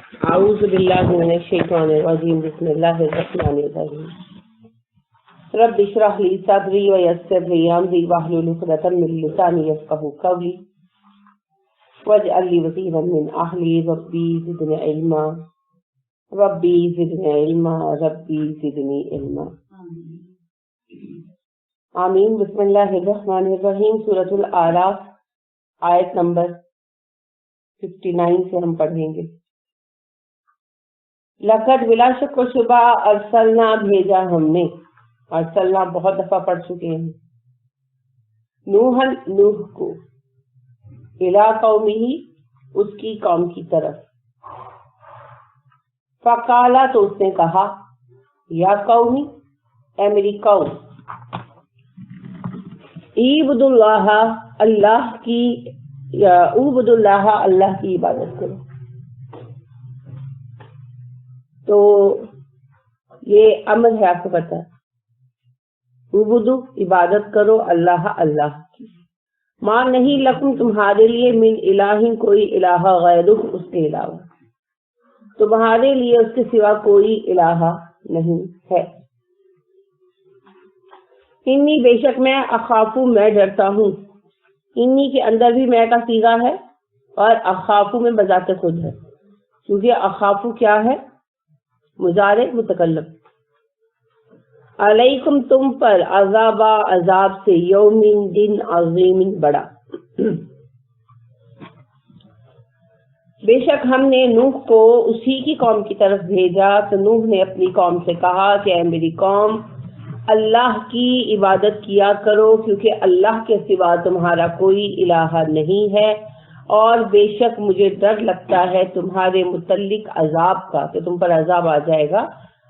اعوذ باللہ من الشیطان الرجیم بسم اللہ الرحمن الرحیم رب اشرح لی صدری ویسر لی امری واحلل عقدۃ من لسانی یفقهوا قولی واجعل لی وزیرا من اہلی ربی زدنی علما ربی زدنی علما ربی زدنی علما آمین۔ بسم اللہ الرحمن الرحیم۔ سورۃ الاعراف آیت نمبر 59 سے ہم پڑھیں گے۔ لقد بلا شک و شبہ ارسلنا بھیجا ہم نے، ارسلنا بہت دفعہ پڑھ چکے ہیں، نوح کو، الی قومہ اس کی قوم کی طرف، فقالا تو اس نے کہا، یا قومی اے میری قوم، عبد اللہ اللہ کی عبد اللہ اللہ کی عبادت کرو۔ تو یہ امر ہے، آپ کو پتا ہے، عبدو عبادت کرو اللہ اللہ کی، ماں نہیں لکم تمہارے لیے من الہ کوئی الہ غیرہ اس کے علاوہ، تمہارے لیے اس کے سوا کوئی الہ نہیں ہے۔ انی بے شک میں، اخافو میں ڈرتا ہوں، انی کے اندر بھی میں کا صیغہ ہے اور اخافو میں بذات خود ہے، کیونکہ اخافو کیا ہے؟ مضارع متکلم۔ علیکم تم پر، عذاب عذاب سے، یوم دن عظیم بڑا۔ بے شک ہم نے نوح کو اسی کی قوم کی طرف بھیجا، تو نوح نے اپنی قوم سے کہا کہ اے میری قوم، اللہ کی عبادت کیا کرو، کیونکہ اللہ کے سوا تمہارا کوئی الہ نہیں ہے، اور بے شک مجھے ڈر لگتا ہے تمہارے متعلق عذاب کا، کہ تم پر عذاب آ جائے گا،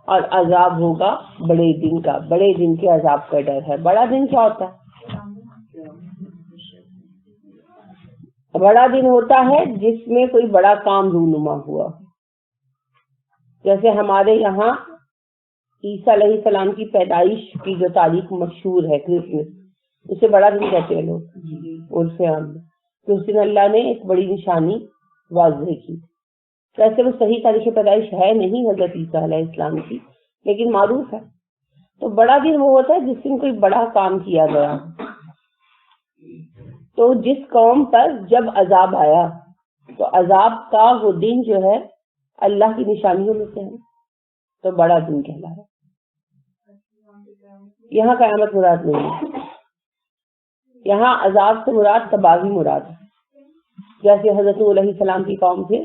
اور عذاب ہوگا بڑے دن کا، بڑے دن کے عذاب کا ڈر ہے۔ بڑا دن کیا ہوتا ہے؟ بڑا دن ہوتا ہے جس میں کوئی بڑا کام رونما ہوا، جیسے ہمارے یہاں عیسیٰ علیہ السلام کی پیدائش کی جو تاریخ مشہور ہے کرسمس، اسے بڑا دن کہتے ہیں لوگ عرف عام میں، کہ اس دن اللہ نے ایک بڑی نشانی واضح کی۔ ویسے وہ صحیح تاریخ پیدائش ہے نہیں حضرت عیسیٰ علیہ السلام کی، لیکن معروف ہے۔ تو بڑا دن وہ ہوتا ہے جس دن کوئی بڑا کام کیا گیا۔ تو جس قوم پر جب عذاب آیا، تو عذاب کا وہ دن جو ہے اللہ کی نشانیوں میں سے ہے، تو بڑا دن کہلا ہے۔ یہاں قیامت مراد نہیں ہے، یہاں عذاب سے مراد تباہی مراد ہے۔ جیسے حضرت نوح علیہ السلام کی قوم سے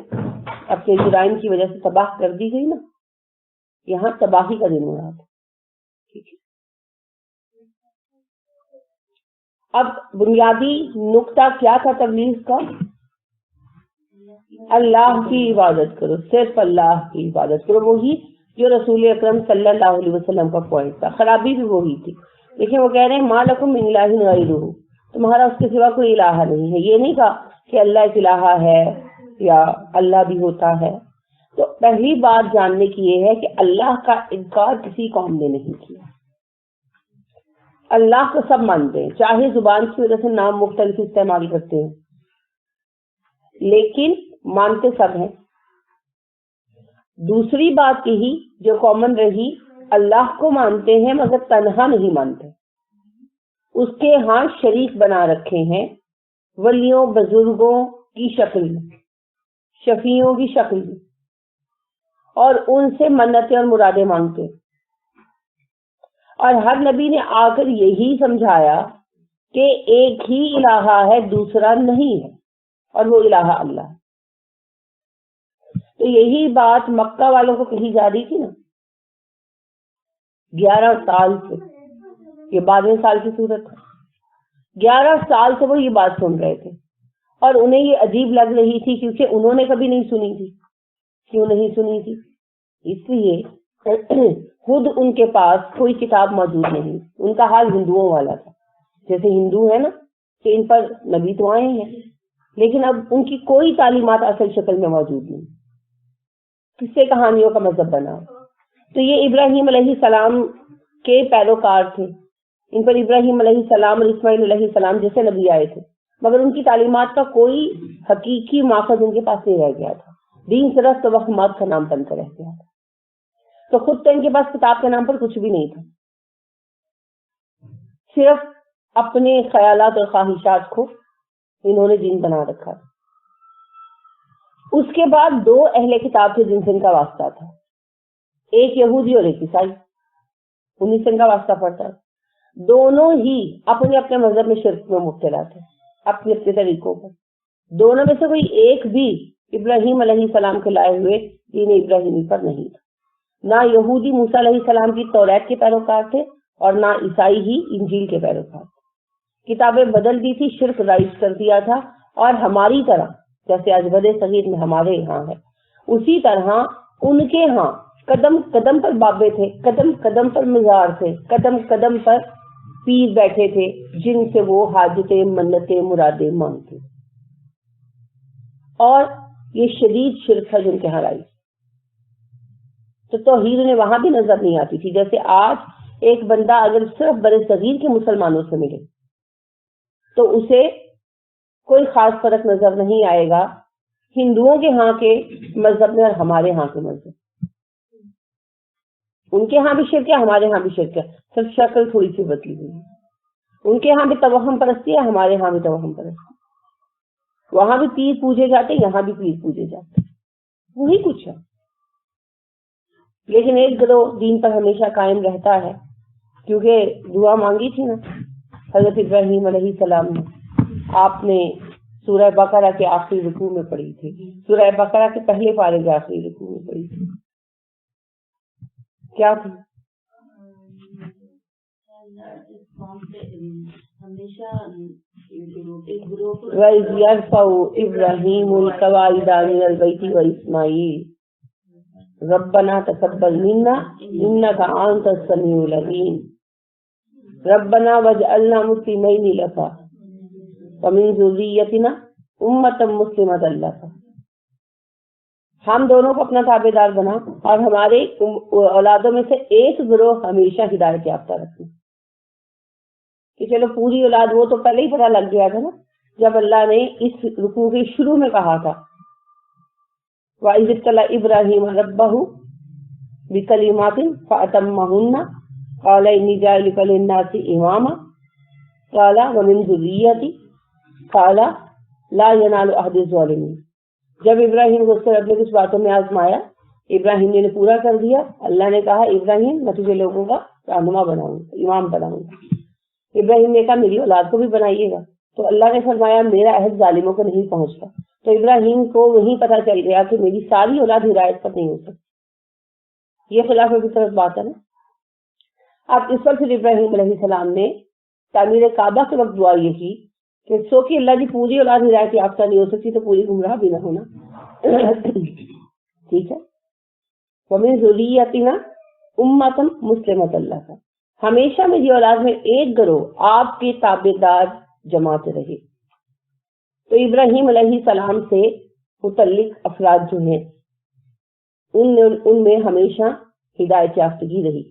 اپنے جرائم کی وجہ سے تباہ کر دی گئی نا، یہاں تباہی کا دن مراد ہے۔ ٹھیک ہے، اب بنیادی نقطہ کیا تھا تبلیغ کا؟ اللہ کی عبادت کرو، صرف اللہ کی عبادت کرو، وہی جو رسول اکرم صلی اللہ علیہ وسلم کا پوائنٹ تھا۔ خرابی بھی وہی تھی، لیکن وہ کہہ رہے ہیں ما لکم من الہ غیرہ، تمہارا اس کے سوا کوئی الہ نہیں ہے۔ یہ نہیں کہا کہ اللہ ایک الہ ہے یا اللہ بھی ہوتا ہے۔ تو پہلی بات جاننے کی یہ ہے کہ اللہ کا انکار کسی قوم نے نہیں کیا، اللہ کو سب مانتے ہیں، چاہے زبان کی وجہ سے نام مختلف استعمال کرتے ہیں، لیکن مانتے سب ہیں۔ دوسری بات یہی جو کامن رہی، اللہ کو مانتے ہیں مگر تنہا نہیں مانتے، اس کے ہاں شریک بنا رکھے ہیں، ولیوں بزرگوں کی شکل میں، شفیعوں کی شکل میں، اور ان سے منتیں اور مرادیں مانگتے۔ اور ہر نبی نے آ کر یہی سمجھایا کہ ایک ہی الہ ہے، دوسرا نہیں ہے، اور وہ الہ اللہ ہے۔ تو یہی بات مکہ والوں کو کہی جا رہی تھی نا 11 سال سے، یہ 12ویں سال کی صورت ہے، 11 سال سے وہ یہ بات سن رہے تھے، اور انہیں یہ عجیب لگ رہی تھی، کیونکہ انہوں نے کبھی نہیں سنی تھی۔ کیوں نہیں سنی تھی؟ اس لیے خود ان کے پاس کوئی کتاب موجود نہیں۔ ان کا حال ہندوؤں والا تھا، جیسے ہندو ہے نا کہ ان پر نبی تو آئے ہیں، لیکن اب ان کی کوئی تعلیمات اصل شکل میں موجود نہیں، قصے کہانیوں کا مذہب بنا۔ تو یہ ابراہیم علیہ السلام کے پیروکار تھے، ان پر ابراہیم علیہ السلام اور اسماعیل علیہ السلام جیسے نبی آئے تھے، مگر ان کی تعلیمات کا کوئی حقیقی ماخذ ان کے پاس نہیں رہ گیا تھا۔ دین صرف توہمات کا نام بن کر رہ گیا تھا. تو خود تو ان کے پاس کتاب کے نام پر کچھ بھی نہیں تھا, صرف اپنے خیالات اور خواہشات کو انہوں نے دین بنا رکھا تھا. اس کے بعد دو اہل کتاب تھے جن سے ان کا واسطہ تھا, ایک یہودی اور ایک عیسائی, انہیں سے ان کا واسطہ پڑتا تھا. دونوں ہی اپنے اپنے مذہب میں شرک میں مبتلا تھے اپنے اپنے طریقوں پر. دونوں میں سے کوئی ایک بھی ابراہیم علیہ السلام کے لائے ہوئے دین ابراہیمی پر نہیں تھا. نہ یہودی موسیٰ علیہ السلام کی توریت کے پیروکار تھے اور نہ عیسائی ہی انجیل کے پیروکار. کتابیں بدل دی تھی, شرک رائج کر دیا تھا, اور ہماری طرح جیسے آج بڑے صغیر میں ہمارے یہاں ہے, اسی طرح ان کے ہاں قدم قدم پر بابے تھے, قدم قدم پر مزار تھے, قدم قدم پر پیر بیٹھے تھے جن سے وہ حاجتیں منتیں مرادیں مانگتے. اور یہ شدید شرک تھا جن کے ہاں رائج. تو توحید انہیں وہاں بھی نظر نہیں آتی تھی. جیسے آج ایک بندہ اگر صرف برے صغیر کے مسلمانوں سے ملے تو اسے کوئی خاص فرق نظر نہیں آئے گا ہندوؤں کے ہاں کے مذہب میں اور ہمارے ہاں کے مذہب. ان کے ہاں بھی شرک ہے, ہمارے ہاں بھی شرک ہے, صرف شکل تھوڑی سی بدلی ہوئی ہے. ان کے ہاں بھی توہم پرستی ہے, ہمارے ہاں بھی توہم پرستی. وہاں بھی پیر پوجے جاتے, یہاں بھی پیر پوجے جاتے, وہی کچھ ہے. لیکن ایک گروہ دین پر ہمیشہ قائم رہتا ہے, کیونکہ دعا مانگی تھی نا حضرت ابراہیم علیہ السلام نے. آپ نے سورہ بقرہ کے آخری رکوع میں پڑھی تھی, سورہ بقرہ کے پہلے پارے کے آخری رکوع میں پڑھی تھی. کیا تھی؟ وَإِذْ يَرْفَعُ إِبْرَاهِيمُ الْقَوَاعِدَ مِنَ الْبَيْتِ وَإِسْمَاعِيلُ رَبَّنَا تَقَبَّلْ مِنَّا إِنَّكَ أَنْتَ السَّمِيعُ الْعَلِيمُ رَبَّنَا وَاجْعَلْنَا مُسْلِمَيْنِ لَكَ وَمِنْ ذُرِّيَّتِنَا أُمَّةً مُسْلِمَةً لَكَ. ہم دونوں کو اپنا تابع دار بنا اور ہمارے اولادوں میں سے ایک گروہ ہمیشہ ہدایت یافتہ رکھنا. کہ چلو پوری اولاد, وہ تو پہلے ہی پتہ لگ گیا تھا نا جب اللہ نے اس رکوع کے شروع میں کہا تھا وَإِذِ ابْتَلَىٰ إِبْرَاهِيمَ رَبَّهُ بِكَلِمَاتٍ فَأَتَمَّهُنَّ قَالَ إِنِّي جَاعِلُكَ لِلنَّاسِ إِمَامًا قَالَ وَمِنْ ذُرِّيَّتِي قَالَ لَا يَنَالُ عَهْدِ الظَّالِمِينَ. جب ابراہیم کو اس سے رب نے کچھ باتوں میں آزمایا, ابراہیم نے پورا کر دیا. اللہ نے کہا ابراہیم میں تجھے لوگوں کا رہنما بناؤں گا, امام بناؤں گا. ابراہیم نے کہا میری اولاد کو بھی بنائیے گا. تو اللہ نے فرمایا میرا عہد ظالموں کو نہیں پہنچتا. تو ابراہیم کو وہیں پتہ چل گیا کہ میری ساری اولاد ہدایت پر نہیں ہو سکتی. یہ خلاف کی طرف بات ہے نا. اب اس وقت ابراہیم علیہ السلام نے تعمیر کعبہ کے وقت دعا یہ کی کہ سو کہ اللہ کی پوری اولاد ہدایت یافتہ نہیں ہو سکتی تو پوری گمراہ بھی نہ ہونا. ٹھیک ہے. وَمِن ذُرِّيَّتِنَا أُمَّةً مُسْلِمَةً لَكَ, ہمیشہ میری اولاد میں ایک گروہ آپ کے تابع دار جماعت رہے. تو ابراہیم علیہ السلام سے متعلق افراد جو ہیں ان میں ہمیشہ ہدایت یافتگی رہی.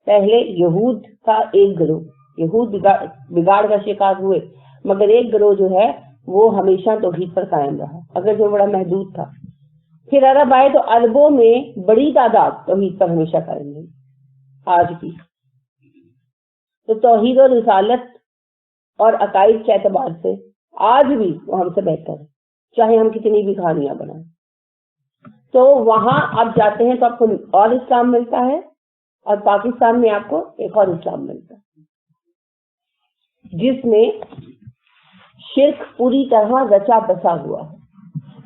پہلے یہود کا ایک گروہ, یہود بگاڑ کا شکار ہوئے, مگر ایک گروہ جو ہے وہ ہمیشہ توحید پر قائم رہا, اگر جو بڑا محدود تھا. پھر عرب آئے تو عربوں میں بڑی تعداد توحید پر ہمیشہ قائم رہی آج بھی. تو توحید اور رسالت اور عقائد کے اعتبار سے آج بھی وہ ہم سے بہتر ہے, چاہے ہم کتنی بھی کہانیاں بنائیں. تو وہاں آپ جاتے ہیں تو آپ کو اور اسلام ملتا ہے, اور پاکستان میں آپ کو ایک اور اسلام ملتا ہے جس میں شرک پوری طرح رچا بسا ہوا ہے.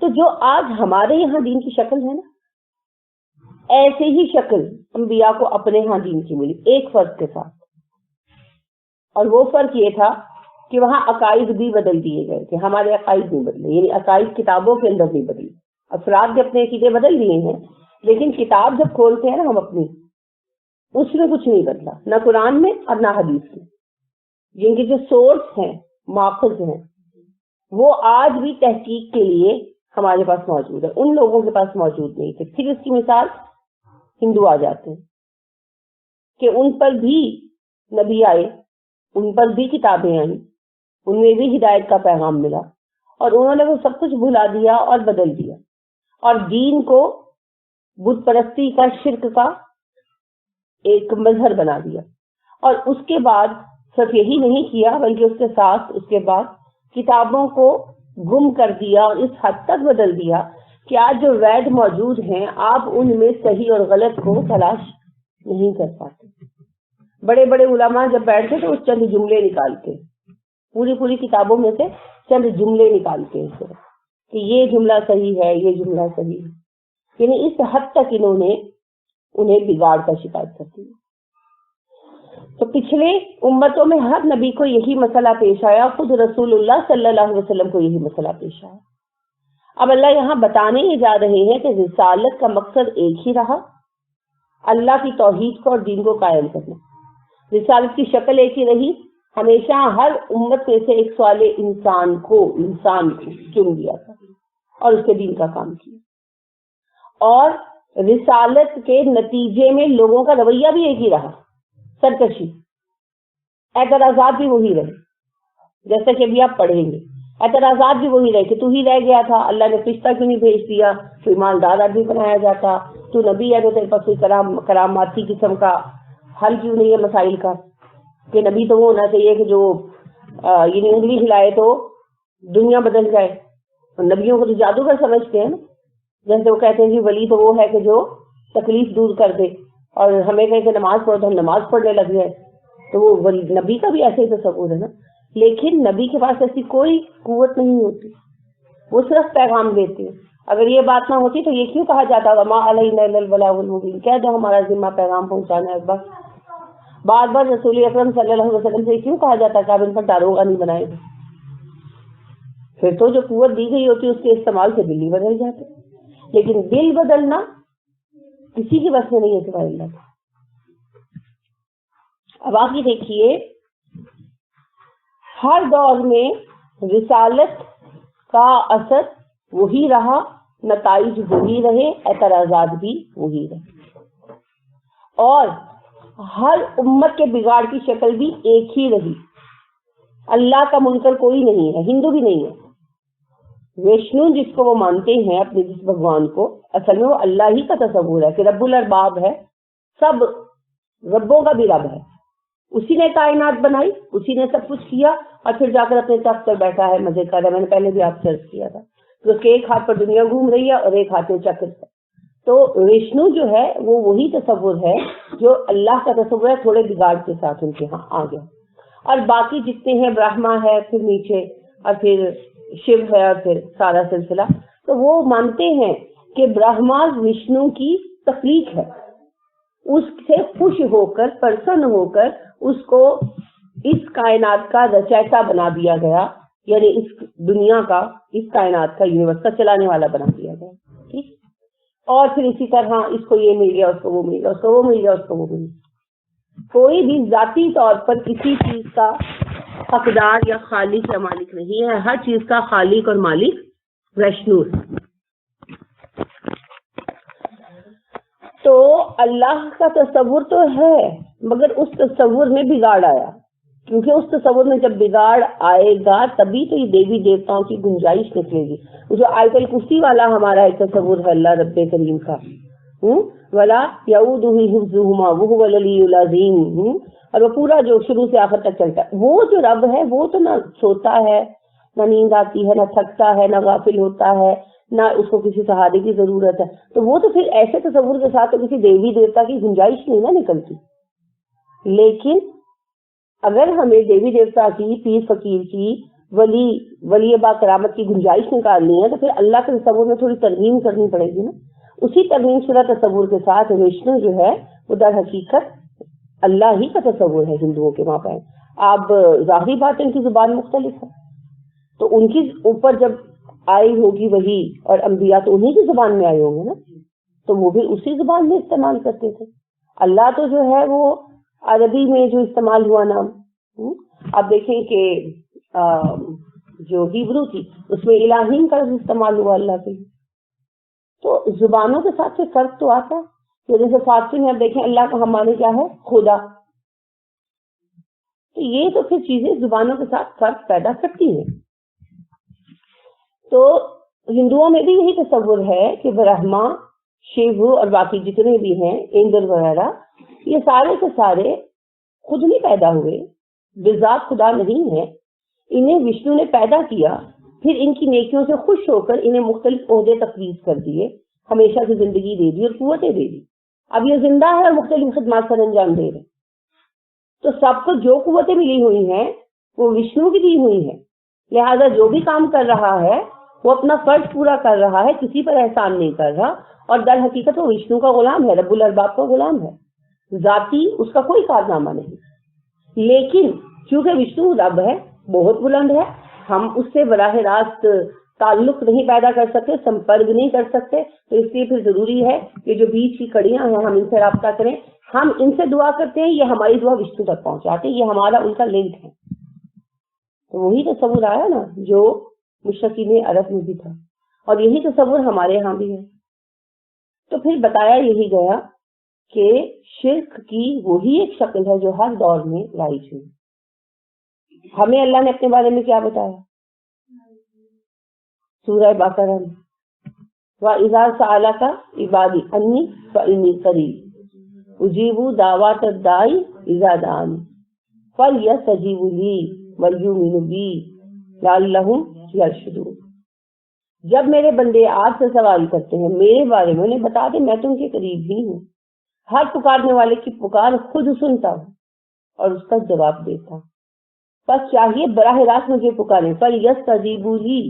تو جو آج ہمارے یہاں دین کی شکل ہے نا, ایسے ہی شکل انبیاء کو اپنے ہاں دین کی ملی, ایک فرق کے ساتھ. اور وہ فرق یہ تھا کہ وہاں عقائد بھی بدل دیے گئے تھے, ہمارے عقائد نہیں بدلے. یعنی عقائد کتابوں کے اندر نہیں بدلی, افراد نے اپنے عقیدے بدل دیے ہیں, لیکن کتاب جب کھولتے ہیں نا ہم اپنی, اس میں کچھ نہیں بدلا, نہ قرآن میں اور نہ حدیث میں. جن کے جو سورس ہیں, ماخذ ہیں, وہ آج بھی تحقیق کے لیے ہمارے پاس موجود ہے, ان لوگوں کے پاس موجود نہیں تھے. پھر اس کی مثال ہندو آ جاتے ہیں کہ ان پر بھی نبی آئے, ان پر بھی کتابیں آئیں, ان میں بھی ہدایت کا پیغام ملا, اور انہوں نے وہ سب کچھ بھلا دیا اور بدل دیا. اور دین کو بت پرستی کا، شرک کا ایک مظہر بنا دیا. اور اس کے بعد صرف یہی نہیں کیا بلکہ اس کے ساتھ اس کے بعد کتابوں کو گم کر دیا اور اس حد تک بدل دیا کہ آج جو وید موجود ہیں آپ ان میں صحیح اور غلط کو تلاش نہیں کر پاتے. بڑے بڑے علماء جب بیٹھتے تو چند جملے نکالتے، پوری کتابوں میں سے چند جملے نکالتے ہیں کہ یہ جملہ صحیح ہے، یہ جملہ صحیح ہے. یعنی اس حد تک انہیں بگاڑ کا شکار کرتی ہے. تو پچھلے امتوں میں ہر نبی کو یہی مسئلہ پیش آیا، خود رسول اللہ صلی اللہ علیہ وسلم کو یہی مسئلہ پیش آیا. اب اللہ یہاں بتانے ہی جا رہے ہیں کہ رسالت کا مقصد ایک ہی رہا، اللہ کی توحید کو اور دین کو قائم کرنا. رسالت کی شکل ایک ہی رہی، ہمیشہ ہر امت میں سے ایک سوال انسان کو چن لیا تھا اور اس کے دین کا کام کیا. اور رسالت کے نتیجے میں لوگوں کا رویہ بھی ایک ہی رہا، سرکشی، اعتراضات بھی وہی رہے. جیسا کہ ابھی آپ پڑھیں گے اعتراضات بھی وہی رہے کہ تو ہی رہ گیا تھا، اللہ نے فرشتہ کیوں نہیں بھیج دیا، تو ایماندار آدمی بنایا جاتا، تو نبی ہے تو تیرے پاس کوئی کراماتی قسم کا حل کیوں نہیں ہے مسائل کا، کہ نبی تو وہ ہونا چاہیے کہ جو یعنی انگلی ہلائے تو دنیا بدل جائے. اور نبیوں کو تو جادوگر سمجھتے ہیں نا، جیسے وہ کہتے ہیں جی ولی تو وہ ہے کہ جو تکلیف دور کر دے، اور ہمیں کہیں کہ نماز پڑھو تو ہم نماز پڑھنے لگ گئے. تو وہ نبی کا بھی ایسے ہی تصور ہے نا. لیکن نبی کے پاس ایسی کوئی قوت نہیں ہوتی، وہ صرف پیغام دیتے ہیں. اگر یہ بات نہ ہوتی تو یہ کیوں کہا جاتا وما علینا الا البلاغ المبین، کہہ دو ہمارا ذمہ پیغام پہنچانا ہے. بار بار رسول اکرم صلی اللہ علیہ وسلم سے کیوں کہا جاتا کہ آپ ان پر داروغہ نہیں بنائے گا. پھر تو جو قوت دی گئی ہوتی اس کے استعمال سے دل ہی بدل جاتے. لیکن دل بدلنا کسی کی بس میں نہیں ہے سوائے اللہ کا. اب آپ یہ دیکھیے ہر دور میں رسالت کا اثر وہی رہا، نتائج وہی رہے، اعتراضات بھی وہی رہے، اور ہر امت کے بگاڑ کی شکل بھی ایک ہی رہی. اللہ کا منکر کوئی نہیں ہے، ہندو بھی نہیں ہے. ویشنو جس کو وہ مانتے ہیں اپنے جس بھگوان کو، اصل میں وہ اللہ ہی کا تصور ہے کہ رب الارباب ہے، سب ربوں کا بھی رب ہے. اسی نے کائنات بنائی، اسی نے سب کچھ کیا، اور پھر جا کر اپنے تخت پر بیٹھا ہے، مزے کر رہا ہے. میں نے پہلے بھی آپ سے عرض کیا تھا کہ اس کے ایک ہاتھ پر دنیا گھوم رہی ہے اور ایک ہاتھ میں چکر ہے. تو وشنو جو ہے وہ وہی تصور ہے جو اللہ کا تصور ہے، تھوڑے بگاڑ کے ساتھ ان کے ہاں آ گیا. اور باقی جتنے ہیں، برہما ہے، پھر نیچے، اور پھر شیو ہے، اور پھر سارا سلسلہ، تو وہ مانتے ہیں کہ برہما وشنو کی تخلیق ہے، اس سے خوش ہو کر، پرسن ہو کر اس کو اس کائنات کا رچیتا بنا دیا گیا، یعنی اس دنیا کا، اس کائنات کا، یونیورس کا چلانے والا بنا دیا گیا. ٹھیک. اور پھر اسی طرح اس کو یہ مل گیا، اس کو وہ مل گیا، اس کو وہ مل گیا، اس کو وہ مل گیا. کوئی بھی ذاتی طور پر کسی چیز کا حقدار یا خالق یا مالک نہیں ہے، ہر چیز کا خالق اور مالک وشنو ہے. تو اللہ کا تصور تو ہے، مگر اس تصور میں بگاڑ آیا، کیونکہ اس تصور میں جب بگاڑ آئے گا تبھی تو یہ دیوی دیوتاؤں کی گنجائش نکلے گی. جو آیت الکرسی والا ہمارا ایک تصور ہے اللہ رب کریم کا، ولا یعودہ حفظہما وہو العلی العظیم، اور وہ پورا جو شروع سے آخر تک چلتا ہے، وہ جو رب ہے وہ تو نہ سوتا ہے، نہ نیند آتی ہے، نہ تھکتا ہے، نہ غافل ہوتا ہے، نہ اس کو کسی سہارے کی ضرورت ہے. تو وہ تو پھر ایسے تصور کے ساتھ تو کسی دیوی دیوتا کی گنجائش نہیں نہ نکلتی. لیکن اگر ہمیں دیوی دیوتا کی، پیر فقیر کی، ولی با کرامت کی گنجائش نکالنی ہے تو پھر اللہ کے تصور میں تھوڑی ترمیم کرنی پڑے گی نا. اسی ترمیم شدہ تصور کے ساتھ وشنو جو ہے وہ در حقیقت اللہ ہی کا تصور ہے ہندوؤں کے. وہاں پہ آپ ظاہری بات ان کی زبان مختلف ہے، تو ان کی اوپر جب آئی ہوگی وہی اور انبیاء تو انہی کی زبان میں آئے ہوں گے نا، تو وہ بھی اسی زبان میں استعمال کرتے تھے. اللہ تو جو ہے وہ عربی میں جو استعمال ہوا نام، آپ دیکھیں کہ جو ہیبرو تھی اس میں الہیم کا استعمال ہوا اللہ کے. تو زبانوں کے ساتھ فرق تو آتا ہے. جیسے فارسی میں آپ دیکھیں اللہ کا ہمارے کیا ہے خدا، تو یہ تو پھر چیزیں زبانوں کے ساتھ فرق پیدا کرتی ہیں. تو ہندوؤں میں بھی یہی تصور ہے کہ برہما، شیو اور باقی جتنے بھی ہیں ایندر وغیرہ، یہ سارے کے سارے خود نہیں پیدا ہوئے، بذات خدا نہیں ہے، انہیں وشنو نے پیدا کیا، پھر ان کی نیکیوں سے خوش ہو کر انہیں مختلف عہدے تفویض کر دیے، ہمیشہ کی زندگی دے دی اور قوتیں دے دی. اب یہ زندہ ہے اور مختلف خدمات سر انجام دے رہے. تو سب کو جو قوتیں ملی ہوئی ہیں وہ وشنو کی دی ہوئی ہیں، لہذا جو بھی کام کر رہا ہے وہ اپنا فرض پورا کر رہا ہے، کسی پر احسان نہیں کر رہا، اور در حقیقت وہ وشنو کا غلام ہے، رب الارباب کا غلام ہے، ذاتی اس کا کوئی کارنامہ نہیں. لیکن کیونکہ وشنو رب ہے، بہت بلند ہے، ہم اس سے براہ راست تعلق نہیں پیدا کر سکتے، سمپرک نہیں کر سکتے، تو اس لیے پھر ضروری ہے کہ جو بیچ کی کڑیاں ہیں ہم ان سے رابطہ کریں، ہم ان سے دعا کرتے ہیں، یہ ہماری دعا وشنو تک پہنچاتے ہیں، یہ ہمارا ان کا لنک ہے. تو وہی تصور آیا نا جو مشرکین عرب میں بھی تھا، اور یہی تصور ہمارے ہاں بھی ہے. تو پھر بتایا یہی گیا کہ شرک کی وہی ایک شکل ہے جو ہر دور میں رائج ہوئی. ہمیں اللہ نے اپنے بارے میں کیا بتایا سورہ بقرہ میں؟ وَإِذَا سَأَلَكَ عِبَادِي عَنِّي فَإِنِّي قَرِيبٌ أُجِيبُ دَعْوَةَ الدَّاعِ إِذَا دَعَانِ فَلْيَسْتَجِیبُوا لِی وَلْیُؤْمِنُوا بِی لَعَلَّهُمْ یرشدون. جب میرے بندے آپ سے سوال کرتے ہیں میرے بارے میں، انہیں بتا دیں میں تم کے قریب ہی ہوں، ہر پکارنے والے کی پکار خود سنتا ہوں اور اس کا جواب دیتا ہوں. بس چاہیے براہ راست مجھے پکاریں، فَلْيَسْتَجِیبُوا لِی،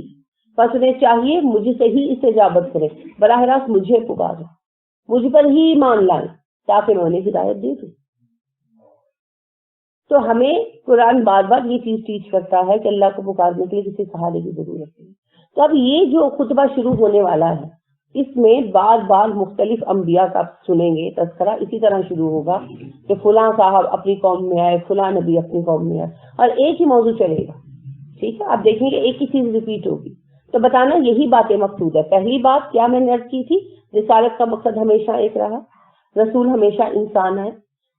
بس انہیں چاہیے مجھ سے ہی استجابت کریں، براہ راست مجھے پکاریں، مجھ پر ہی ایمان لائیں تاکہ میں انہیں ہدایت دے دوں. تو ہمیں قرآن بار بار یہ چیز ٹیچ کرتا ہے کہ اللہ کو پکارنے کے لیے کسی سہارے کی ضرورت ہے. تو اب یہ جو خطبہ شروع ہونے والا ہے اس میں بار بار مختلف انبیاء کا سنیں گے تذکرہ، اسی طرح شروع ہوگا کہ فلاں صاحب اپنی قوم میں آئے، فلاں نبی اپنی قوم میں آئے، اور ایک ہی موضوع چلے گا. ٹھیک ہے، آپ دیکھیں گے ایک ہی چیز ریپیٹ ہوگی. تو بتانا یہی باتیں مقصود ہے. پہلی بات کیا میں نے عرض کی تھی، رسالت کا مقصد ہمیشہ ایک رہا، رسول ہمیشہ انسان ہے.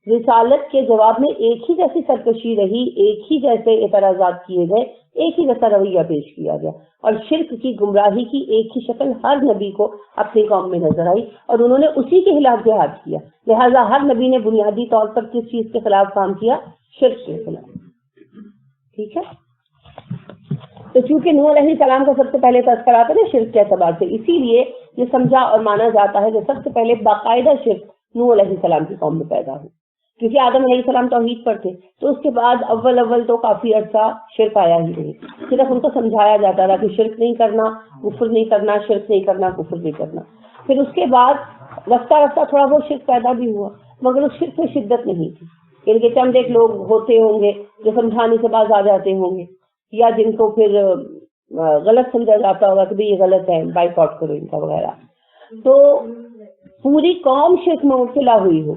رسالت کے جواب میں ایک ہی جیسی سرکشی رہی، ایک ہی جیسے اعتراضات کیے گئے، ایک ہی جیسا رویہ پیش کیا گیا، اور شرک کی گمراہی کی ایک ہی شکل ہر نبی کو اپنی قوم میں نظر آئی اور انہوں نے اسی کے خلاف جہاد کیا. لہٰذا ہر نبی نے بنیادی طور پر کس چیز کے خلاف کام کیا؟ شرک کے خلاف. ٹھیک ہے، تو چونکہ نوح علیہ السلام کا سب سے پہلے تذکرہ آتا ہے شرک کے اعتبار سے، اسی لیے یہ سمجھا اور مانا جاتا ہے کہ سب سے پہلے باقاعدہ شرک نوح علیہ السلام کی قوم میں پیدا ہو، کیونکہ آدم علیہ السلام توحید پر تھے. تو اس کے بعد اول تو کافی عرصہ شرک آیا ہی نہیں، صرف ان کو سمجھایا جاتا تھا کہ شرک نہیں کرنا، کفر نہیں کرنا، شرک نہیں کرنا، کفر نہیں کرنا. پھر اس کے بعد رفتہ رفتہ تھوڑا بہت شرک پیدا بھی ہوا، مگر اس شرک میں شدت نہیں تھی. ان کے چند ایک لوگ ہوتے ہوں گے جو سمجھانے سے باز آ جاتے ہوں گے، یا جن کو پھر غلط سمجھا جاتا ہوگا کہ یہ غلط ہے، بائک آؤٹ کرو ان کا وغیرہ. تو پوری قوم شرک میں مبتلا ہوئی ہو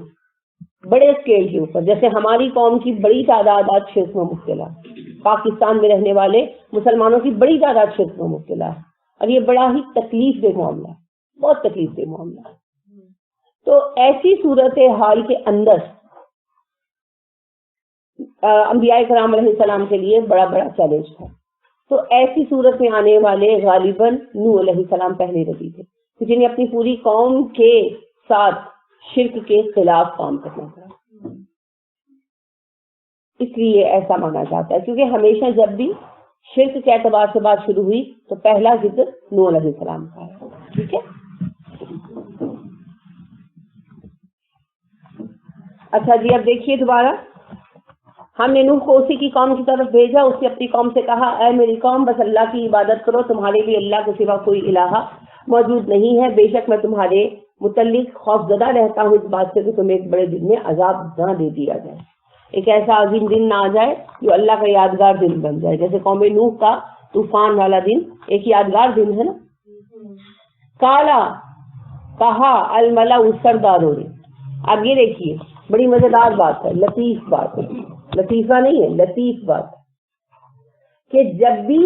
بڑے اسکیل کے اوپر، جیسے ہماری قوم کی بڑی تعداد آج شرک میں مبتلا، پاکستان میں رہنے والے مسلمانوں کی بڑی تعداد شرک میں مبتلا ہے، اور یہ بڑا ہی تکلیف دہ معاملہ ہے، بہت تکلیف دہ معاملہ ہے. تو ایسی صورت حال کے اندر انبیاء کرام علیہ السلام کے لیے بڑا چیلنج تھا. تو ایسی صورت میں آنے والے غالباً نوح علیہ السلام پہلے نبی تھے جنہیں اپنی پوری قوم کے ساتھ شرک کے خلاف کام کرنا پڑا. اس لیے ایسا مانا جاتا ہے کیونکہ ہمیشہ جب بھی شرک کے اعتبار سے بات شروع ہوئی تو پہلا ذکر نوح علیہ السلام کا ہے. ٹھیک ہے، اچھا جی، اب دیکھیے دوبارہ، ہم نے نوح کو اسی کی قوم کی طرف بھیجا. اس نے اپنی قوم سے کہا اے میری قوم، بس اللہ کی عبادت کرو، تمہارے لیے اللہ کے سوا کوئی الہ موجود نہیں ہے. بے شک میں تمہارے متعلق خوف زدہ رہتا ہوں اس بات سے کہ تمہیں ایک بڑے دن میں عذاب نہ دے دیا جائے، ایک ایسا عظیم دن نہ آ جائے جو اللہ کا یادگار دن بن جائے. جیسے قوم نوح کا طوفان والا دن ایک یادگار دن ہے نا. کالا کہا الملا سرداروں نے. اب یہ دیکھیے بڑی مزیدار بات ہے، لطیف بات ہے، لطیفہ نہیں ہے، لطیف بات کہ جب بھی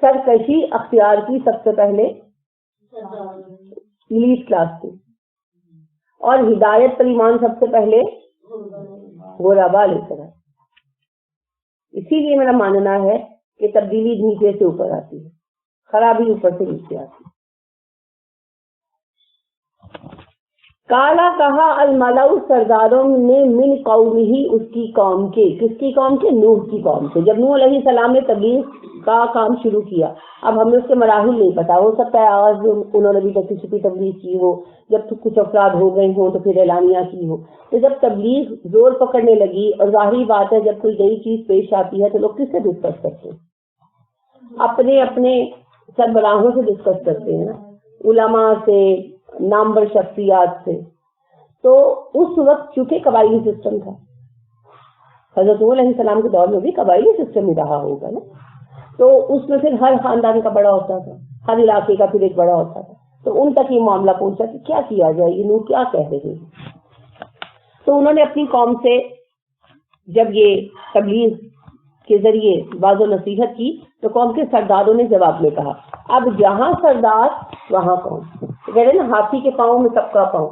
سرکشی اختیار کی سب سے پہلے لیڈ کلاس کی، اور ہدایت پر ایمان سب سے پہلے غربا لے کر. اسی لیے میرا ماننا ہے کہ تبدیلی نیچے سے اوپر آتی ہے. خرابی اوپر سے نیچے آتی. کالا کہا الملأ سرداروں نے من قوم ہی اس کی قوم کے. کس کی قوم کے؟ نوح کی قوم سے. جب نوح علیہ السلام نے تبلیغ کا کام شروع کیا, اب ہمیں اس کے مراحل نہیں پتا, ہو سکتا ہے آج انہوں نے بھی چھپی چھپی تبلیغ کی ہو, جب تو کچھ افراد ہو گئے ہوں تو پھر اعلانیہ کی ہو. تو جب تبلیغ زور پکڑنے لگی, اور ظاہری بات ہے جب کوئی نئی چیز پیش آتی ہے تو لوگ کس سے ڈسکس کرتے ہیں؟ اپنے اپنے سربراہوں سے ڈسکس کرتے ہیں, علماء سے, نامور شخصیات سے. تو اس وقت چونکہ قبائلی سسٹم تھا, حضرت نوح علیہ السلام کے دور میں بھی قبائلی سسٹم ہی رہا ہوگا نا, تو اس میں پھر ہر خاندان کا بڑا ہوتا تھا, ہر علاقے کا پھر ایک بڑا ہوتا تھا. تو ان تک یہ معاملہ پہنچا کہ کیا کیا جائے, یہ نوح کیا کہہ رہے ہیں. تو انہوں نے اپنی قوم سے جب یہ تبلیغ کے ذریعے واضح و نصیحت کی تو قوم کے سرداروں نے جواب میں کہا, اب جہاں سردار وہاں قوم. کہہ رہے نا ہاتھی کے پاؤں میں سب کا پاؤں,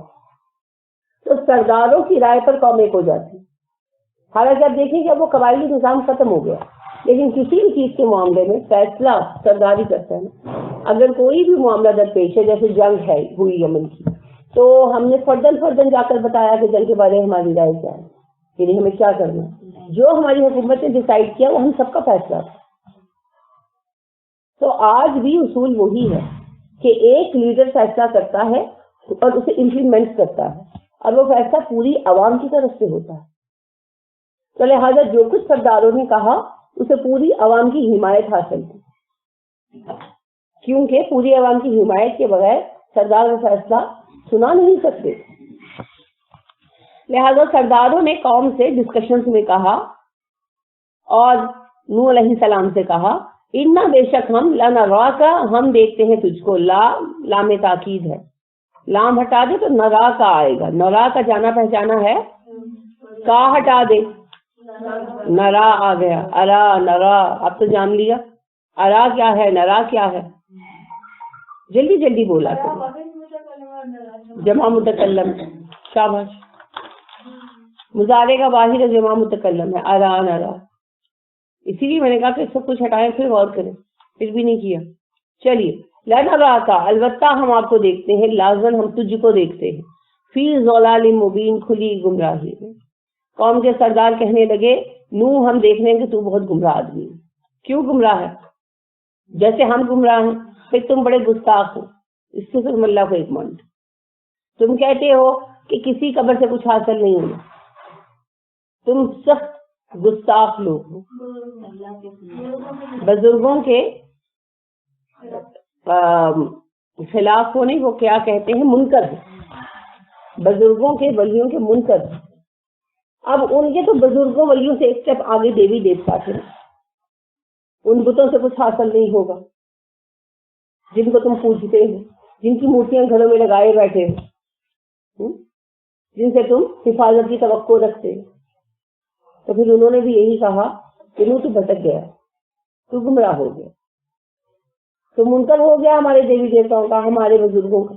تو سرداروں کی رائے پر قوم ایک ہو جاتی. حالانکہ آپ دیکھیں کہ وہ قبائلی نظام ختم ہو گیا, لیکن کسی بھی چیز کے معاملے میں فیصلہ سردار ہی کرتا ہے نا. اگر کوئی بھی معاملہ درپیش ہے, جیسے جنگ ہے ہوئی یمن کی, تو ہم نے فردن جا کر بتایا کہ جنگ کے بارے میں ہماری رائے کیا ہے, یعنی ہمیں کیا کرنا ہے. جو ہماری حکومت نے ڈیسائیڈ کیا وہ ہم سب کا فیصلہ تھا. تو آج بھی اصول وہی ہے کہ ایک لیڈر فیصلہ کرتا ہے اور اسے امپلیمنٹ کرتا ہے, اور وہ فیصلہ پوری عوام کی طرف سے ہوتا ہے. تو لہٰذا جو کچھ سرداروں نے کہا اسے پوری عوام کی حمایت حاصل تھی, کیونکہ پوری عوام کی حمایت کے بغیر سردار وہ فیصلہ سنا نہیں سکتے. لہٰذا سرداروں نے قوم سے ڈسکشنز میں کہا اور نوح علیہ السلام سے کہا, انا بے شک ہم لنراک, ہم دیکھتے ہیں تجھ کو. لام تاکید ہے, لام ہٹا دے تو نرا کا آئے گا. نرا کا جانا پہچانا ہے, کا ہٹا دے نرا آ گیا. ارا نرا, اب تو جان لیا. ارا کیا ہے, نرا کیا ہے, جلدی جلدی بولا کرو. جمع متکلم, شاباش. مضارع کا واحد جمع متکلم ہے, ارا نرا. اسی لیے میں نے کہا کہ سب کچھ ہٹائیں پھر غور کریں, پھر بھی نہیں کیا. چلیے, لنراک, البتہ ہم آپ کو دیکھتے ہیں, لازم ہم تجھ کو دیکھتے ہیں, فی ضلال مبین, کھلی گمراہی میں. قوم کے سردار کہنے لگے, نوح ہم دیکھ رہے ہیں کہ تو بہت گمراہ آدمی ہے. کیوں گمراہ ہے؟ جیسے ہم گمراہ ہیں, پھر تم بڑے گستاخ ہو. استغفر اللہ کو ایک منٹ. تم کہتے ہو کہ کسی قبر سے کچھ حاصل نہیں ہونا, تم سخت گستاخ لوگ ہو. بزرگوں کے خلاف ہونے کو کیا کہتے ہیں؟ منکر ہے. بزرگوں کے ولیوں کے منکر. اب ان کے تو بزرگوں ولیوں سے ایک سٹیپ آگے دیوی دیوتا تھے, ان بتوں سے کچھ حاصل نہیں ہوگا جن کو تم پوجتے ہو, جن کی مورتیاں گھروں میں لگائے بیٹھے ہو, جن سے تم حفاظت کی توقع رکھتے ہو. تو پھر انہوں نے بھی یہی کہا کہ تو بھٹک گیا, تو گمراہ ہو گیا, تو منکر ہو گیا ہمارے دیوی دیوتاؤں کا, ہمارے بزرگوں کا.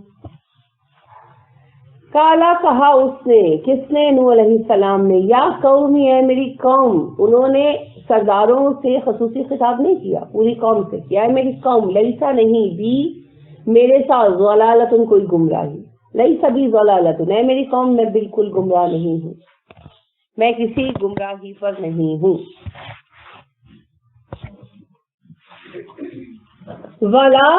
کالا کہا اس نے, کس نے؟ نوح علیہ السلام نے. یا قومی, ہے میری قوم. انہوں نے سرداروں سے خصوصی خطاب نہیں کیا, پوری قوم سے. یا ہے میری قوم, لیسا نہیں, بھی میرے ساتھ, ضلالتن کوئی گمراہی, لیسا بھی ضلالتن, ہے میری قوم میں بالکل گمراہ نہیں ہوں, میں کسی گمراہی پر نہیں ہوں. ولا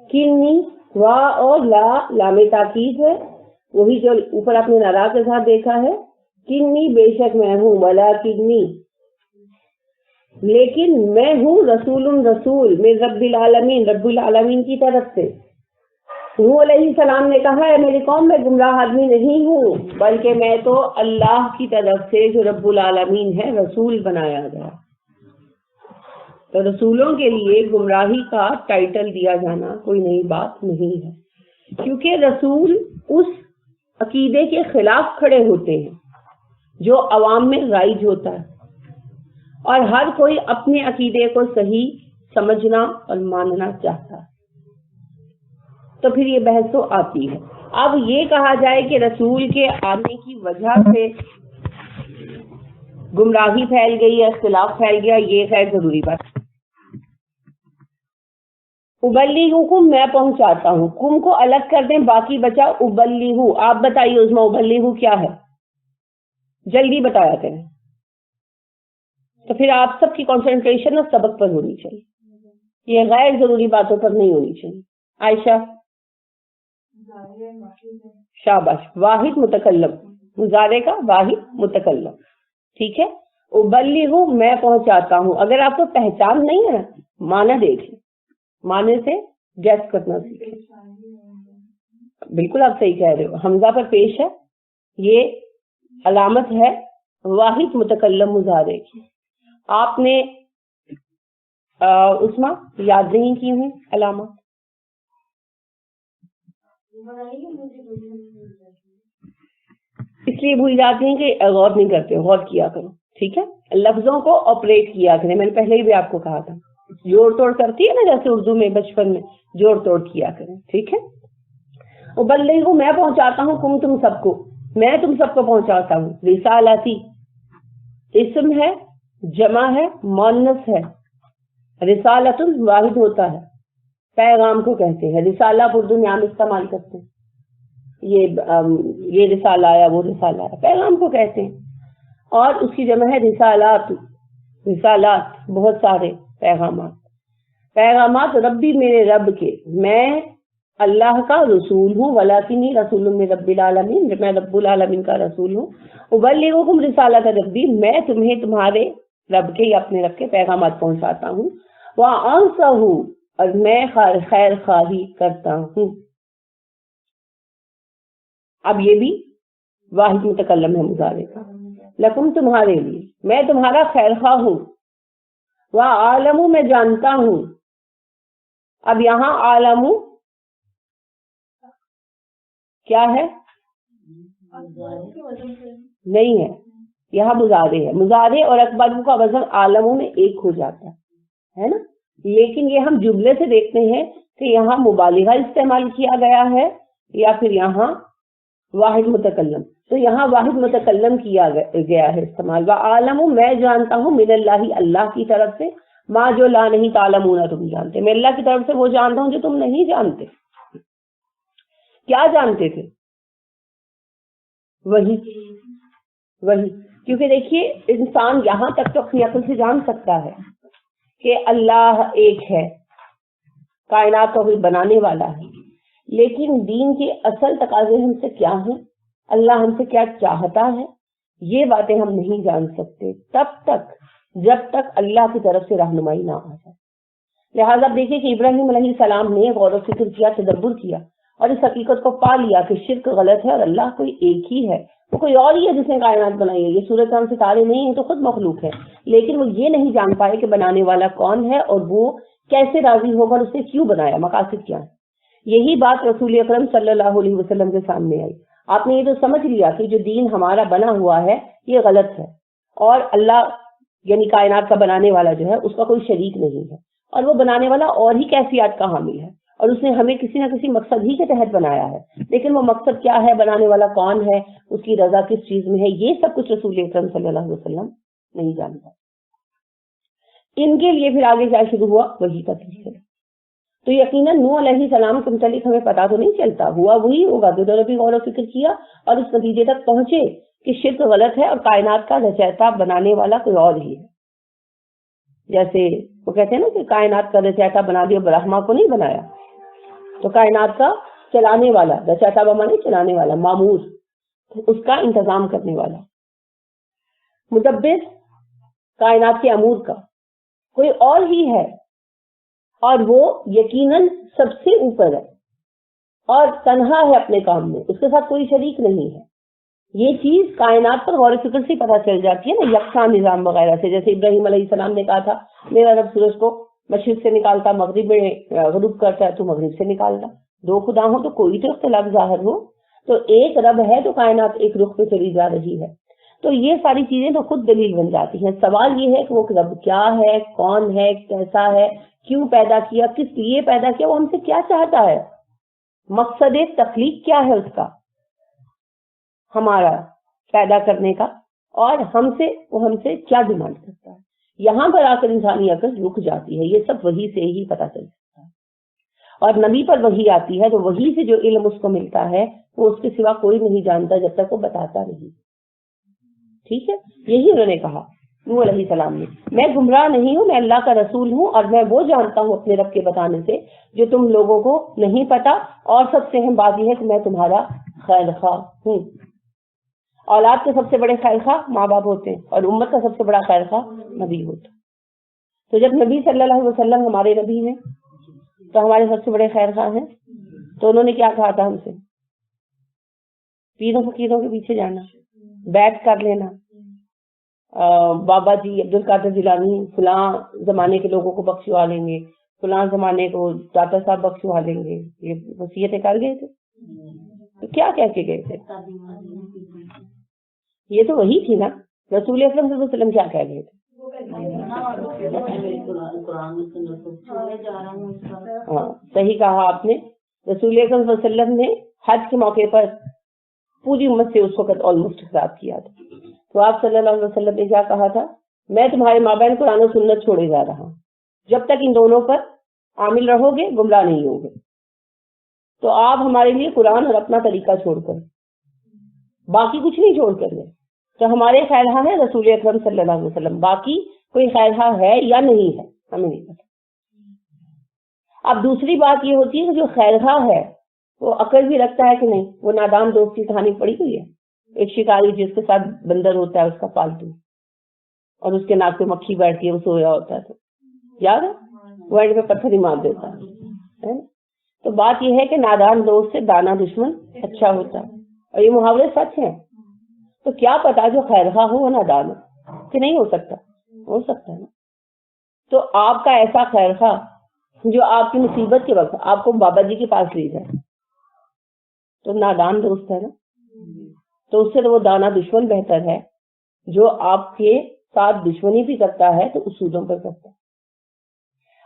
کنی, وا اور لا, لام تاکید ہے, وہی جو اوپر آپ نے نرا کے ساتھ دیکھا ہے. کنی, بے شک میں ہوں. ولا کنی, لیکن میں ہوں. رسول, رسول میں رب العالمین, رب العالمین کی طرف سے. نوح علیہ السلام نے کہا ہے میری قوم میں گمراہ آدمی نہیں ہوں, بلکہ میں تو اللہ کی طرف سے جو رب العالمین ہے رسول بنایا گیا. تو رسولوں کے لیے گمراہی کا ٹائٹل دیا جانا کوئی نئی بات نہیں ہے, کیونکہ رسول اس عقیدے کے خلاف کھڑے ہوتے ہیں جو عوام میں رائج ہوتا ہے, اور ہر کوئی اپنے عقیدے کو صحیح سمجھنا اور ماننا چاہتا ہے. تو پھر یہ بحث تو آتی ہے. اب یہ کہا جائے کہ رسول کے آنے کی وجہ سے گمراہی پھیل گئی یا اختلاف پھیل گیا, یہ خیر ضروری بات. ابلیغکم میں پہنچاتا ہوں، کم کو الگ کر دیں، باقی بچا ابلیغ. آپ بتائیے عظما ابلیغ کیا ہے؟ جلدی بتایا کریں. تو پھر آپ سب کی کنسنٹریشن اور سبق پر ہونی چاہیے، یہ غیر ضروری باتوں پر نہیں ہونی چاہیے. عائشہ شاباش، واحد متکلم، مضارع کا واحد متکلم. ٹھیک ہے، ابلیغ میں پہنچاتا ہوں. اگر آپ کو پہچان نہیں ہے معنی دیکھیں، معنی سے گیس کرنا سیکھیں. بالکل آپ صحیح کہہ رہے ہو، حمزہ پر پیش ہے، یہ علامت ہے واحد متکلم مضارع کی. آپ نے عثما یاد نہیں کی ہوئی علامات؟ اس لیے بھول جاتے ہیں کہ غور نہیں کرتے، غور کیا کرو. ٹھیک ہے، لفظوں کو آپریٹ کیا کریں. میں نے پہلے ہی بھی آپ کو کہا تھا، جوڑ توڑ کرتی ہے نا جیسے اردو میں بچپن میں، جوڑ توڑ کیا کریں. ٹھیک ہے، ابلیغ میں پہنچاتا ہوں، تم سب کو، میں تم سب کو پہنچاتا ہوں. رسالتی اسم ہے، جمع ہے، مؤنث ہے. رسالت واحد ہوتا ہے، پیغام کو کہتے ہیں. رسالہ اردو میں عام استعمال کرتے ہیں، یہ رسالہ آیا، وہ رسالہ آیا، پیغام کو کہتے ہیں. اور اس کی جمع ہے رسالات. رسالات بہت سارے پیغامات. پیغامات ربی میرے رب کے، میں اللہ کا رسول ہوں. ولکنی رسول من رب العالمین، میں رب العالمین کا رسول ہوں. ابلغکم رسالۃ ربی، میں تمہیں تمہارے رب کے یا اپنے رب کے پیغامات پہنچاتا ہوں. وانصح، اور میں خیر خواہی کرتا ہوں. اب یہ بھی واحد متکلم ہے مضارع کا. لکم تمہارے لیے، میں تمہارا خیر خواہ ہوں. وعالم، میں جانتا ہوں. اب یہاں عالم کیا ہے؟ نہیں ہے، یہاں مضارع ہے. مضارع اور اکبر کا وزن عالموں میں ایک ہو جاتا ہے نا. لیکن یہ ہم جملے سے دیکھتے ہیں کہ یہاں مبالغہ استعمال کیا گیا ہے یا پھر یہاں واحد متکلم. تو یہاں واحد متکلم کیا گیا ہے استعمال. وعالم، میں جانتا ہوں، من اللہ، اللہ کی طرف سے، ما جو لا نہیں تعلمون، تم جانتے. میں اللہ کی طرف سے وہ جانتا ہوں جو تم نہیں جانتے. کیا جانتے تھے؟ وہی. کیونکہ دیکھیے انسان یہاں تک تو اپنی عقل سے جان سکتا ہے کہ اللہ ایک ہے، کائنات کو بنانے والا ہے. لیکن دین کے اصل تقاضے ہم سے کیا ہیں، اللہ ہم سے کیا چاہتا ہے، یہ باتیں ہم نہیں جان سکتے تب تک جب تک اللہ کی طرف سے رہنمائی نہ آ جائے. لہٰذا دیکھیں کہ ابراہیم علیہ السلام نے غور و فکر کیا، تدبر کیا اور اس حقیقت کو پا لیا کہ شرک غلط ہے اور اللہ کوئی ایک ہی ہے. وہ کوئی اور ہی ہے جس نے کائنات بنائی ہے. یہ سورج چاند ستارے نہیں ہیں تو خود مخلوق ہے، لیکن وہ یہ نہیں جان پائے کہ بنانے والا کون ہے اور وہ کیسے راضی ہوگا اور اس نے کیوں بنایا، مقاصد کیا ہے. یہی بات رسول اکرم صلی اللہ علیہ وسلم کے سامنے آئی. آپ نے یہ تو سمجھ لیا کہ جو دین ہمارا بنا ہوا ہے یہ غلط ہے، اور اللہ یعنی کائنات کا بنانے والا جو ہے اس کا کوئی شریک نہیں ہے، اور وہ بنانے والا اور ہی کیفیات کا حامل ہے، اور اس نے ہمیں کسی نہ کسی مقصد ہی کے تحت بنایا ہے. لیکن وہ مقصد کیا ہے، بنانے والا کون ہے، اس کی رضا کس چیز میں ہے، یہ سب کچھ رسول اکرم صلی اللہ علیہ وسلم نہیں جانتا. ان کے لیے پھر آگے کیا شروع ہوا، وہی کا سلسلہ. تو یقیناً نوح علیہ السلام کے متعلق ہمیں پتا تو نہیں چلتا، ہوا وہی ہوگا. دونوں نے بھی غور و فکر کیا اور اس نتیجے تک پہنچے کہ شرک غلط ہے اور کائنات کا رچیتا بنانے والا کوئی اور ہی ہے. جیسے وہ کہتے ہیں نا کہ کائنات کا رچیتا بنا دیا، برہما کو نہیں بنایا. تو کائنات کا چلانے والا، رچیتا بمانے چلانے والا، معمور، اس کا انتظام کرنے والا، مدبر کائنات کے امور کا کوئی اور ہی ہے، اور وہ یقیناً سب سے اوپر ہے اور تنہا ہے اپنے کام میں، اس کے ساتھ کوئی شریک نہیں ہے. یہ چیز کائنات پر غور و فکر سے پتہ چل جاتی ہے نا، یکساں نظام وغیرہ سے. جیسے ابراہیم علیہ السلام نے کہا تھا میرا رب سورج کو مشرق سے نکالتا، مغرب میں غروب کرتا ہے، تو مغرب سے نکالتا. دو خدا ہوں تو کوئی تو اختلاف ظاہر ہو، تو ایک رب ہے تو کائنات ایک رخ پہ چلی جا رہی ہے. تو یہ ساری چیزیں تو خود دلیل بن جاتی ہیں. سوال یہ ہے کہ وہ رب کیا ہے، کون ہے، کیسا ہے، کیوں پیدا کیا، کس لیے پیدا کیا، وہ ہم سے کیا چاہتا ہے، مقصد تخلیق کیا ہے اس کا، ہمارا پیدا کرنے کا، اور وہ ہم سے کیا ڈیمانڈ کرتا ہے. یہاں پر آ کر انسانی عقل رک جاتی ہے. یہ سب وہی سے ہی پتہ چل سکتا ہے. اور نبی پر وحی آتی ہے تو وحی سے جو علم اس کو ملتا ہے وہ اس کے سوا کوئی نہیں جانتا جب تک وہ بتاتا نہیں. ٹھیک ہے, یہی انہوں نے کہا نوح علیہ السلام نے, میں گمراہ نہیں ہوں, میں اللہ کا رسول ہوں اور میں وہ جانتا ہوں اپنے رب کے بتانے سے جو تم لوگوں کو نہیں پتا, اور سب سے اہم بات یہ ہے کہ میں تمہارا خیر خواہ ہوں. اولاد کے سب سے بڑے خیر خواہ ماں باپ ہوتے ہیں اور امت کا سب سے بڑا خیر خواہ نبی ہوتا. تو جب نبی صلی اللہ علیہ وسلم ہمارے نبی ہیں تو ہمارے سب سے بڑے خیر خواہ ہیں. تو انہوں نے کیا کہا تھا ہم سے؟ پیروں فقیروں کے پیچھے جانا, بیعت کر لینا, بابا جی عبد القادر جیلانی فلاں زمانے کے لوگوں کو بخشوا لیں گے, فلاں زمانے کو داتا صاحب بخشوا لیں گے, یہ وصیتیں کر گئے تھے. تو کیا کہہ کے گئے تھے؟ یہ تو وہی تھی نا, رسول اکرم صلی اللہ علیہ وسلم کیا کہہ گئے تھے؟ ہاں صحیح کہا آپ نے. رسول اکرم صلی اللہ علیہ وسلم نے حج کے موقع پر پوری امت سے اس وقت آلموسٹ خطاب کیا تھا. تو آپ صلی اللہ علیہ وسلم نے کیا کہا تھا؟ میں تمہارے مابین قرآن و سنت چھوڑے جا رہا ہوں, جب تک ان دونوں پر عامل رہو گے گمراہ نہیں ہوگے. تو آپ ہمارے لیے قرآن اور اپنا طریقہ چھوڑ کر باقی کچھ نہیں چھوڑ کر گئے. تو ہمارے خیرخواہ ہیں رسول اکرم صلی اللہ علیہ وسلم, باقی کوئی خیرخواہ ہے یا نہیں ہے ہمیں نہیں پتا. اب دوسری بات یہ ہوتی ہے کہ جو خیرخواہ ہے وہ عقل بھی رکھتا ہے کہ نہیں. وہ نادان دوست کی کہانی پڑھی ہوئی ہے, ایک شکاری جس کے ساتھ بندر ہوتا ہے اس کا پالتو, اور اس کے ناک پہ مکھی بیٹھتی ہے, وہ سویا ہوتا ہے, تو یاد ہے وہ اینڈ پہ پتھر ہی مار دیتا ہے. تو بات یہ ہے کہ نادان دوست سے دانا دشمن اچھا ہوتا ہے, اور یہ محاورے سچ ہیں. تو کیا پتا جو خیرخواہ ہو وہ نادان ہو کہ نہیں ہو سکتا, ہو سکتا ہے نا. تو آپ کا ایسا خیرخواہ جو آپ کی مصیبت کے وقت آپ کو بابا جی کے پاس لے جائے تو نادان دوست ہے نا. تو اس سے تو وہ دانا دشمن بہتر ہے جو آپ کے ساتھ دشمنی بھی کرتا ہے تو اصولوں پر کرتا ہے.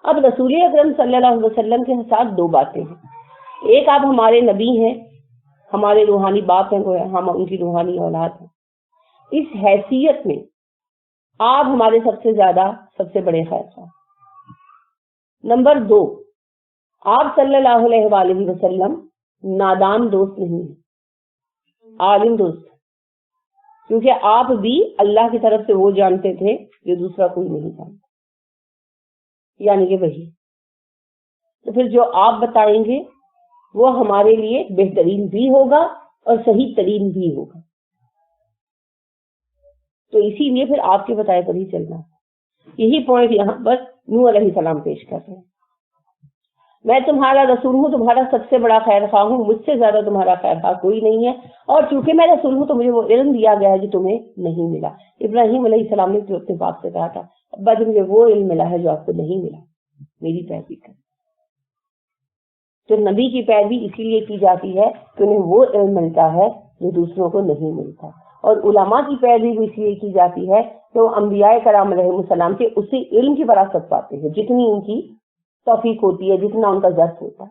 اب رسول اکرم صلی اللہ علیہ وسلم کے ساتھ دو باتیں ہیں. ایک, آپ ہمارے نبی ہیں, ہمارے روحانی باپ ہیں, ہم ان کی روحانی اولاد ہیں. اس حیثیت میں آپ ہمارے سب سے زیادہ سب سے بڑے خیر خواہ. نمبر دو, آپ صلی اللہ علیہ وآلہ وسلم نادان دوست نہیں ہیں, عالم دوست, کیونکہ آپ بھی اللہ کی طرف سے وہ جانتے تھے جو دوسرا کوئی نہیں جانتا, یعنی کہ وہی. تو پھر جو آپ بتائیں گے وہ ہمارے لیے بہترین بھی ہوگا اور صحیح ترین بھی ہوگا. تو اسی لیے پھر آپ کے بتائے پر ہی چلنا. یہی پوائنٹ یہاں پر نوح علیہ السلام پیش کر رہے ہیں. میں تمہارا رسول ہوں, تمہارا سب سے بڑا خیر خواہ ہوں, مجھ سے زیادہ تمہارا خیر خواہ کوئی نہیں ہے, اور چونکہ میں رسول ہوں تو مجھے وہ علم دیا گیا ہے جو تمہیں نہیں ملا. ابراہیم علیہ السلام نے اپنے باپ سے کہا تھا ابا جی مجھے وہ علم ملا ہے جو آپ کو نہیں ملا, میری پیروی کر. تو نبی کی پیروی اسی لیے کی جاتی ہے کہ انہیں وہ علم ملتا ہے جو دوسروں کو نہیں ملتا, اور علماء کی پیروی بھی اس لیے کی جاتی ہے کہ وہ انبیاء کرام علیہ السلام سے اسی علم کی وراثت پاتے ہیں جتنی ان کی توفیق ہوتی ہے, جتنا ان کا ضبط ہوتا ہے.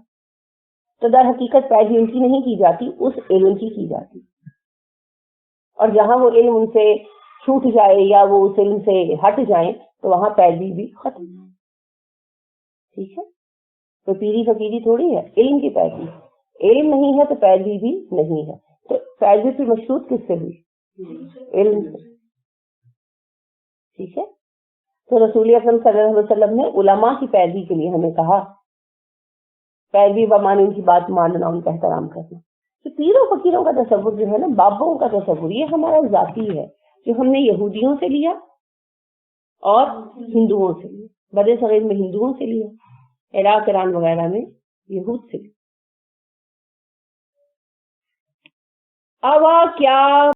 تو در حقیقت پیروی ان کی نہیں کی جاتی, اس علم کی جاتی. اور جہاں وہ علم ان سے چھوٹ جائے یا وہ اس علم سے ہٹ جائیں تو وہاں پیروی بھی ختم. ٹھیک ہے, تو پیری فقیری تھوڑی ہے, علم کی پیروی. علم نہیں ہے تو پیروی بھی نہیں ہے. تو پیروی پھر مشروط کس سے ہوئی؟ علم سے. ٹھیک ہے, تو رسول اکرم صلی اللہ علیہ وسلم نے علماء کی پیروی کے لیے ہمیں کہا, پیروی بمانے ان کی بات ماننا, ان کا احترام کرنا. تو پیروں فقیروں کا تصور جو ہے نا, بابوں کا تصور, یہ ہمارا ذاتی ہے جو ہم نے یہودیوں سے لیا اور ہندوؤں سے لیا. بڑے صغیر میں ہندوؤں سے لیا, عراق ایران وغیرہ میں یہود سے لیا. اب کیا